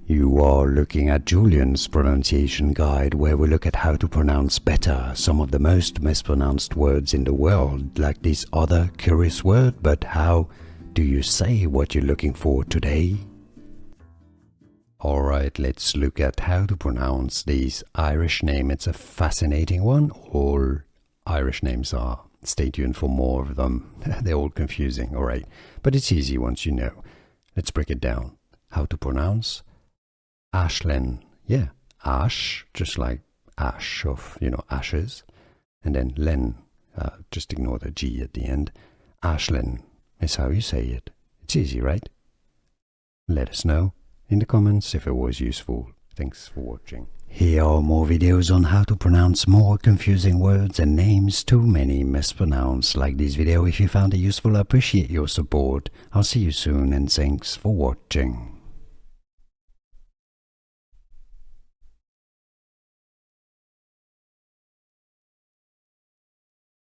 You are looking at Julian's pronunciation guide, where we look at how to pronounce better some of the most mispronounced words in the world, like this other curious word. But how do you say what you're looking for today? Alright, let's look at how to pronounce this Irish name. It's a fascinating one. All Irish names are. Stay tuned for more of them. They're all confusing, alright. But it's easy once you know. Let's break it down. How to pronounce Ashlen. Yeah, ash, just like ash of, ashes. And then len, just ignore the G at the end. Ashlen is how you say it. It's easy, right? Let us know in the comments if it was useful. Thanks for watching. Here are more videos on how to pronounce more confusing words and names too many mispronounced. Like this video if you found it useful. I appreciate your support. I'll see you soon and thanks for watching.